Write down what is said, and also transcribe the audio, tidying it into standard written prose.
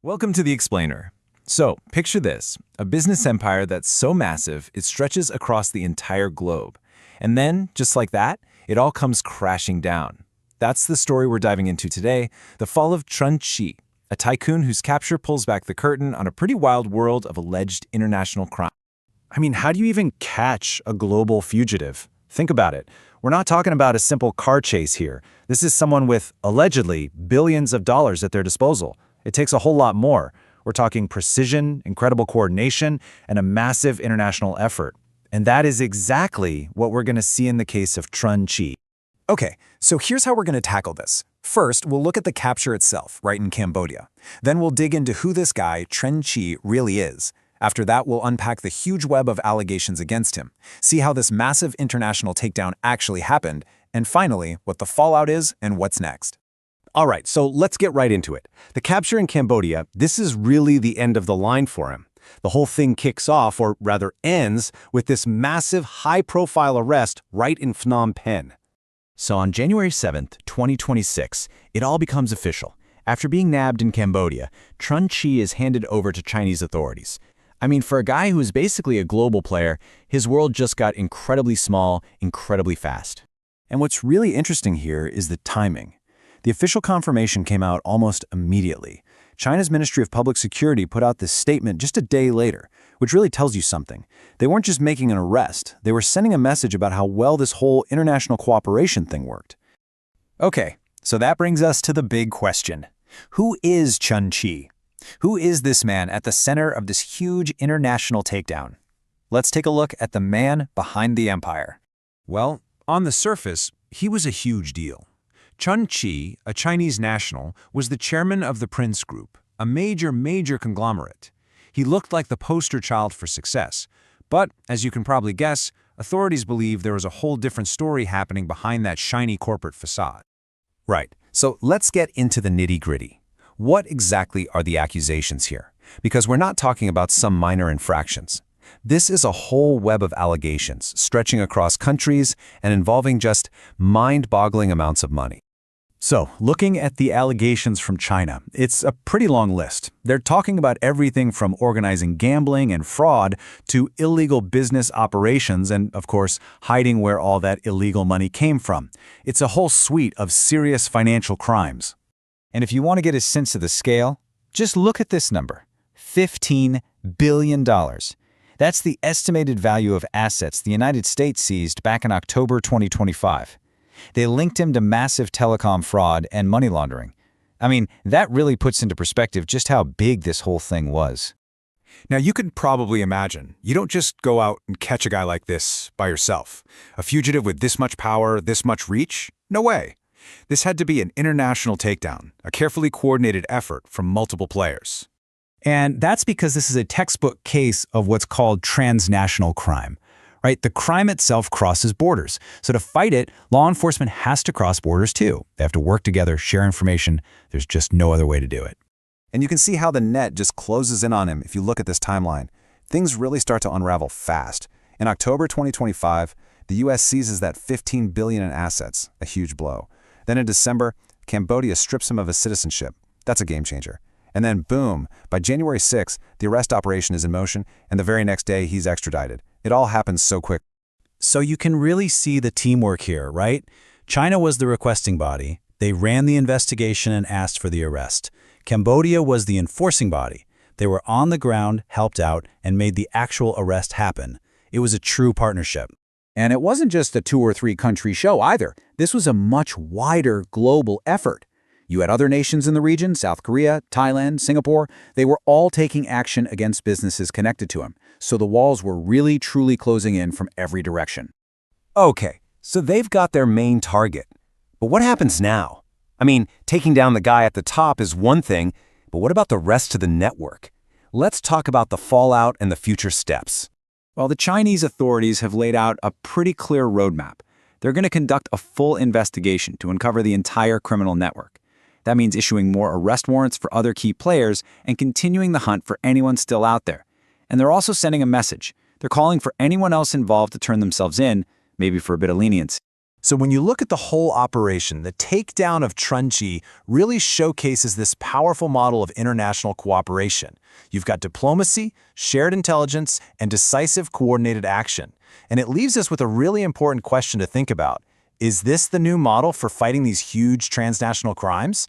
Welcome to The Explainer. So, picture this, a business empire that's so massive it stretches across the entire globe. And then, just like that, it all comes crashing down. That's the story we're diving into today, the fall of Tran Chi, a tycoon whose capture pulls back the curtain on a pretty wild world of alleged international crime. I mean, how do you even catch a global fugitive? Think about it. We're not talking about a simple car chase here. This is someone with, allegedly, billions of dollars at their disposal. It takes a whole lot more. We're talking precision, incredible coordination, and a massive international effort. And that is exactly what we're going to see in the case of Tran Chi. Okay, so here's how we're going to tackle this. First, we'll look at the capture itself, right in Cambodia. Then we'll dig into who this guy, Tran Chi, really is. After that, we'll unpack the huge web of allegations against him, see how this massive international takedown actually happened, and finally, what the fallout is and what's next. All right, so let's get right into it. The capture in Cambodia, this is really the end of the line for him. The whole thing kicks off, or rather ends, with this massive, high-profile arrest right in Phnom Penh. So on January 7th, 2026, it all becomes official. After being nabbed in Cambodia, Tran Chi is handed over to Chinese authorities. I mean, for a guy who is basically a global player, his world just got incredibly small, incredibly fast. And what's really interesting here is the timing. The official confirmation came out almost immediately. China's Ministry of Public Security put out this statement just a day later, which really tells you something. They weren't just making an arrest, they were sending a message about how well this whole international cooperation thing worked. Okay, so that brings us to the big question. Who is Tran Chi? Who is this man at the center of this huge international takedown? Let's take a look at the man behind the empire. Well, on the surface, he was a huge deal. Tran Chi, a Chinese national, was the chairman of the Prince Group, a major conglomerate. He looked like the poster child for success. But, as you can probably guess, authorities believe there was a whole different story happening behind that shiny corporate facade. Right, so let's get into the nitty-gritty. What exactly are the accusations here? Because we're not talking about some minor infractions. This is a whole web of allegations stretching across countries and involving just mind-boggling amounts of money. So, looking at the allegations from China, it's a pretty long list. They're talking about everything from organizing gambling and fraud to illegal business operations and, of course, hiding where all that illegal money came from. It's a whole suite of serious financial crimes. And if you want to get a sense of the scale, just look at this number, $15 billion. That's the estimated value of assets the United States seized back in October 2025. They linked him to massive telecom fraud and money laundering. I mean, that really puts into perspective just how big this whole thing was. Now, you can probably imagine, you don't just go out and catch a guy like this by yourself. A fugitive with this much power, this much reach? No way. This had to be an international takedown, a carefully coordinated effort from multiple players. And that's because this is a textbook case of what's called transnational crime. Right? The crime itself crosses borders. So to fight it, law enforcement has to cross borders too. They have to work together, share information. There's just no other way to do it. And you can see how the net just closes in on him if you look at this timeline. Things really start to unravel fast. In October 2025, the U.S. seizes that $15 billion in assets, a huge blow. Then in December, Cambodia strips him of his citizenship. That's a game changer. And then boom, by January 6th, the arrest operation is in motion, and the very next day he's extradited. It all happens so quick. So you can really see the teamwork here, right? China was the requesting body. They ran the investigation and asked for the arrest. Cambodia was the enforcing body. They were on the ground, helped out, and made the actual arrest happen. It was a true partnership. And it wasn't just a 2 or 3 country show either. This was a much wider global effort. You had other nations in the region, South Korea, Thailand, Singapore. They were all taking action against businesses connected to him. So the walls were really, truly closing in from every direction. Okay, so they've got their main target. But what happens now? I mean, taking down the guy at the top is one thing, but what about the rest of the network? Let's talk about the fallout and the future steps. Well, the Chinese authorities have laid out a pretty clear roadmap. They're going to conduct a full investigation to uncover the entire criminal network. That means issuing more arrest warrants for other key players and continuing the hunt for anyone still out there. And they're also sending a message. They're calling for anyone else involved to turn themselves in, maybe for a bit of leniency. So when you look at the whole operation, the takedown of Tran Chi really showcases this powerful model of international cooperation. You've got diplomacy, shared intelligence, and decisive coordinated action. And it leaves us with a really important question to think about. Is this the new model for fighting these huge transnational crimes?